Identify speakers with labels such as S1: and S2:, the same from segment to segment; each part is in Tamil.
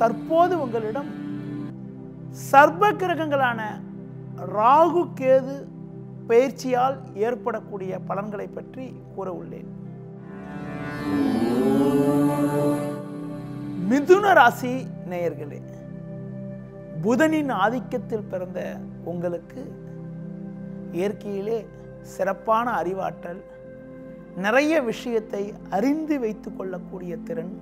S1: தற்போது உங்களிடம் சர்வ கிரகங்களான ராகு கேது பயிற்சியால் ஏற்படக்கூடிய பலன்களை பற்றி கூற உள்ளேன். மிதுன ராசி நேயர்களே, புதனின் ஆதிக்கத்தில் பிறந்த உங்களுக்கு இயற்கையிலே சிறப்பான அறிவாற்றல், நிறைய விஷயத்தை அறிந்து வைத்துக் கொள்ளக்கூடிய திறன்,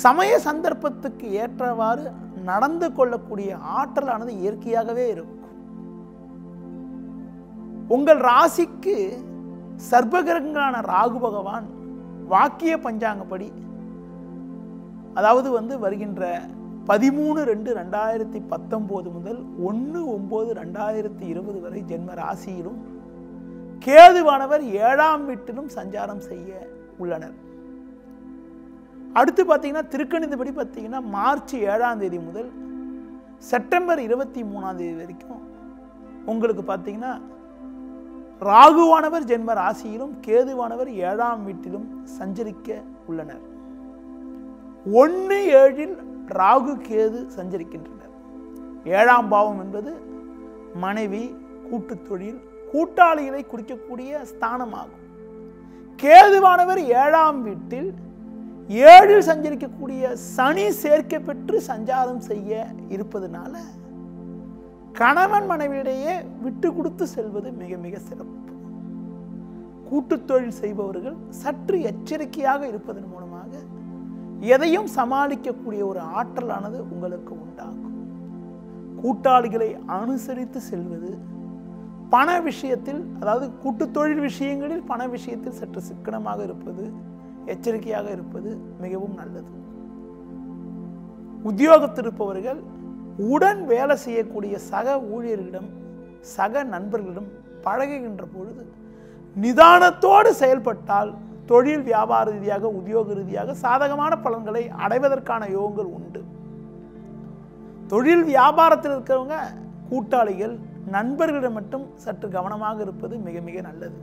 S1: சமய சந்தர்ப்பத்துக்கு ஏற்றவாறு நடந்து கொள்ளக்கூடிய ஆற்றலானது இயற்கையாகவே இருக்கும். உங்கள் ராசிக்கு சர்வகிரகங்களான ராகு பகவான் வாக்கிய பஞ்சாங்கப்படி, அதாவது வருகின்ற 13/2/2019 முதல் 1/9/2020 வரை ஜென்ம ராசியிலும் கேதுவானவர் 7ஆம் வீட்டிலும் சஞ்சாரம் செய்ய உள்ளனர். அடுத்து பார்த்தீங்கன்னா திருக்கணிதப்படி பார்த்தீங்கன்னா மார்ச் 7ஆம் தேதி முதல் செப்டம்பர் 23ஆம் தேதி வரைக்கும் உங்களுக்கு பார்த்தீங்கன்னா ராகுவானவர் ஜென்ம ராசியிலும் கேதுவானவர் 7ஆம் வீட்டிலும் சஞ்சரிக்க உள்ளனர். 1/7 ராகு கேது சஞ்சரிக்கின்றனர். 7ஆம் பாவம் என்பது மனைவி, கூட்டு தொழில், கூட்டாளிகளை குறிக்கக்கூடிய ஸ்தானமாகும். கேதுவானவர் 7ஆம் வீட்டில் 7 சஞ்சரிக்கக்கூடிய சனி சேர்க்கை பெற்று சஞ்சாரம் செய்ய இருப்பதனால கணவன் மனைவியிடையே விட்டு கொடுத்து செல்வது மிக மிக சிறப்பு. கூட்டு தொழில் செய்பவர்கள் சற்று எச்சரிக்கையாக இருப்பதன் மூலமாக எதையும் சமாளிக்கக்கூடிய ஒரு ஆற்றலானது உங்களுக்கு உண்டாகும். கூட்டாளிகளை அனுசரித்து செல்வது, பண விஷயத்தில், அதாவது கூட்டு தொழில் விஷயங்களில் பண விஷயத்தில் சற்று சிக்கனமாக இருப்பது, எச்சரிக்கையாக இருப்பது மிகவும் நல்லது. உத்தியோகத்தில் இருப்பவர்கள் உடன் வேலை செய்யக்கூடிய சக ஊழியர்களிடம், சக நண்பர்களிடம் பழகுகின்ற பொழுது நிதானத்தோடு செயல்பட்டால் தொழில் வியாபார ரீதியாக, உத்தியோக ரீதியாக சாதகமான பலன்களை அடைவதற்கான யோகங்கள் உண்டு. தொழில் வியாபாரத்தில் இருக்கிறவங்க கூட்டாளிகள், நண்பர்களிடம் மட்டும் சற்று கவனமாக இருப்பது மிக மிக நல்லது.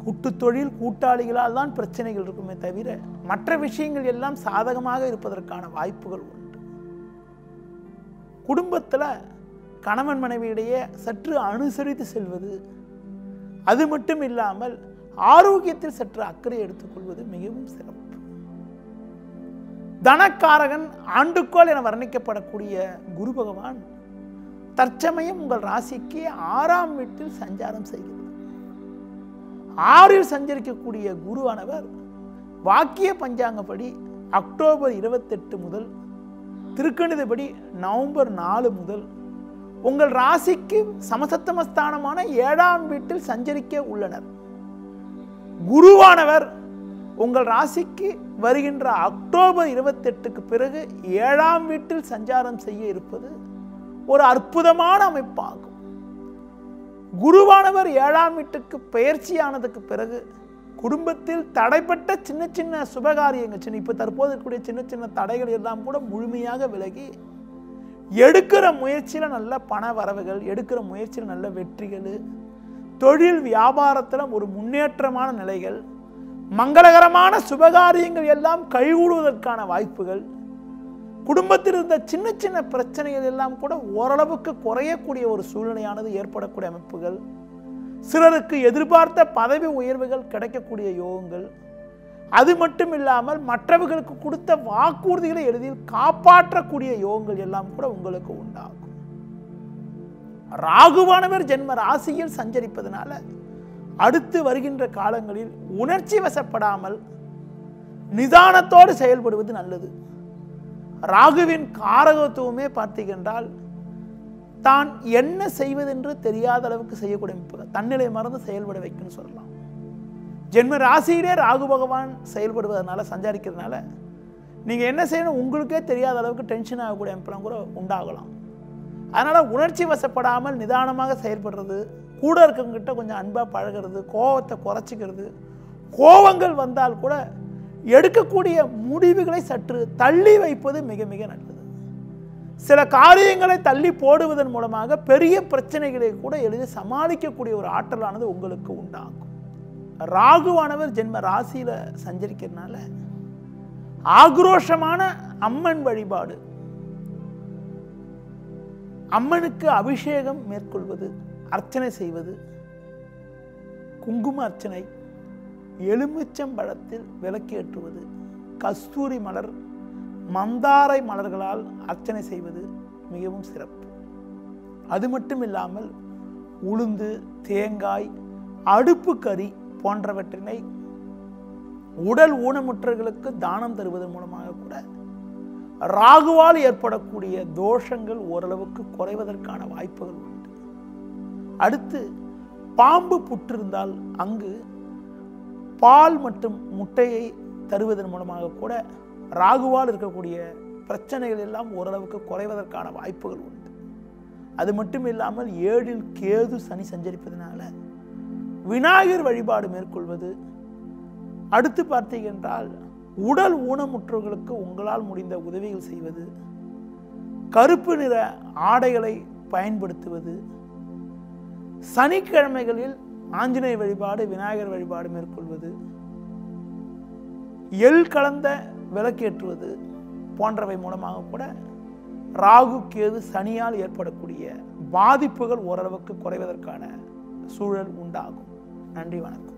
S1: கூட்டு தொழில் கூட்டாளிகளால் தான் பிரச்சனைகள் இருக்குமே தவிர மற்ற விஷயங்கள் எல்லாம் சாதகமாக இருப்பதற்கான வாய்ப்புகள் உண்டு. குடும்பத்தில் கணவன் மனைவியிடையே சற்று அனுசரித்து செல்வது, அது மட்டும் இல்லாமல் ஆரோக்கியத்தில் சற்று அக்கறை எடுத்துக்கொள்வது மிகவும் சிறப்பு. தனக்காரகன், ஆண்டுக்கோள் என வர்ணிக்கப்படக்கூடிய குரு பகவான் தற்சமயம் உங்கள் ராசிக்கு 6ஆம் வீட்டில் சஞ்சாரம் செய்கிறது. 6இல் சஞ்சரிக்கக்கூடிய குருவானவர் வாக்கிய பஞ்சாங்கப்படி அக்டோபர் 28 முதல், திருக்கணிதப்படி நவம்பர் 4 முதல் உங்கள் ராசிக்கு சமசப்தமஸ்தானமான 7ஆம் வீட்டில் சஞ்சரிக்க உள்ளனர். குருவானவர் உங்கள் ராசிக்கு வருகின்ற அக்டோபர் 28க்கு பிறகு 7ஆம் வீட்டில் சஞ்சாரம் செய்ய இருப்பது ஒரு அற்புதமான அமைப்பாகும். குருவானவர் 7ஆம் வீட்டுக்கு பெயர்ச்சியானதுக்கு பிறகு குடும்பத்தில் தடைப்பட்ட சின்ன சின்ன சுபகாரியங்கள், இப்போ தற்போது இருக்கக்கூடிய சின்ன சின்ன தடைகள் எல்லாம் கூட முழுமையாக விலகி எடுக்கிற முயற்சியில் நல்ல பண வரவுகள், எடுக்கிற குடுக்கிற நல்ல வெற்றிகள், தொழில் வியாபாரத்தில் ஒரு முன்னேற்றமான நிலைகள், மங்களகரமான சுபகாரியங்கள் எல்லாம் கைகூடுவதற்கான வாய்ப்புகள், குடும்பத்தில் இருந்த சின்ன சின்ன பிரச்சனைகள் எல்லாம் கூட ஓரளவுக்கு குறையக்கூடிய ஒரு சூழ்நிலையானது ஏற்படக்கூடிய அமைப்புகள், சிலருக்கு எதிர்பார்த்த பதவி உயர்வுகள் கிடைக்கக்கூடிய யோகங்கள், அது மட்டும் இல்லாமல் மற்றவர்களுக்கு கொடுத்த வாக்குறுதிகளை எளிதில் காப்பாற்றக்கூடிய யோகங்கள் எல்லாம் கூட உங்களுக்கு உண்டாகும். ராகுவானவர் ஜென்ம ராசியில் சஞ்சரிப்பதனால அடுத்து வருகின்ற காலங்களில் உணர்ச்சி வசப்படாமல் நிதானத்தோடு செயல்படுவது நல்லது. ராகுவின் காரகத்துவமே பார்த்தீங்கன்றால் தான் என்ன செய்வதென்று தெரியாத அளவுக்கு செய்யக்கூடிய தன்னிலை மறந்து செயல்பட வைக்குன்னு சொல்லலாம். ஜென்ம ராசியிலே ராகு பகவான் செயல்படுவதனால, சஞ்சாரிக்கிறதுனால நீங்கள் என்ன செய்யணும் உங்களுக்கே தெரியாத அளவுக்கு டென்ஷன் ஆகக்கூடிய அமைப்பெல்லாம் கூட உண்டாகலாம். அதனால் உணர்ச்சி வசப்படாமல் நிதானமாக செயல்படுறது, கூட இருக்கவங்கிட்ட கொஞ்சம் அன்பாக பழகிறது, கோபத்தை குறைச்சிக்கிறது, கோபங்கள் வந்தால் கூட எடுக்கக்கூடிய முடிவுகளை சற்று தள்ளி வைப்பது மிக மிக நல்லது. சில காரியங்களை தள்ளி போடுவதன் மூலமாக பெரிய பிரச்சனைகளை கூட எளிதில் சமாளிக்கக்கூடிய ஒரு ஆற்றலானது உங்களுக்கு உண்டாகும். ராகுவானவர் ஜென்ம ராசியில் சஞ்சரிக்கிறதுனால ஆக்ரோஷமான அம்மன் வழிபாடு, அம்மனுக்கு அபிஷேகம் மேற்கொள்வது, அர்ச்சனை செய்வது, குங்கும அர்ச்சனை, எலுமிச்சம்பழத்தில் விளக்கேற்றுவது, கஸ்தூரி மலர், மந்தாரை மலர்களால் அர்ச்சனை செய்வது மிகவும் சிறப்பு. அது மட்டும் இல்லாமல் உளுந்து, தேங்காய், அடுப்பு கறி போன்றவற்றினை உடல் ஊனமுற்றவர்களுக்கு தானம் தருவதன் மூலமாக கூட ராகுவால் ஏற்படக்கூடிய தோஷங்கள் ஓரளவுக்கு குறைவதற்கான வாய்ப்புகள் உண்டு. அடுத்து பாம்பு புற்றிருந்தால் அங்கு பால் மற்றும் முட்டையை தருவதன் மூலமாக கூட ராகுவால் இருக்கக்கூடிய பிரச்சனைகள் எல்லாம் ஓரளவுக்கு குறைவதற்கான வாய்ப்புகள் உண்டு. அது மட்டும் இல்லாமல் 7இல் கேது சனி சஞ்சரிப்பதனால விநாயகர் வழிபாடு மேற்கொள்வது, அடுத்து பார்த்தீங்கன்றால் உடல் ஊனமுற்றவர்களுக்கு உங்களால் முடிந்த உதவிகள் செய்வது, கருப்பு நிற ஆடைகளை பயன்படுத்துவது, சனிக்கிழமைகளில் ஆஞ்சநேய வழிபாடு, விநாயகர் வழிபாடு மேற்கொள்வது, எள் கலந்த விளக்கேற்றுவது போன்றவை மூலமாக கூட ராகு கேது சனியால் ஏற்படக்கூடிய பாதிப்புகள் ஓரளவுக்கு குறைவதற்கான சூழல் உண்டாகும். நன்றி, வணக்கம்.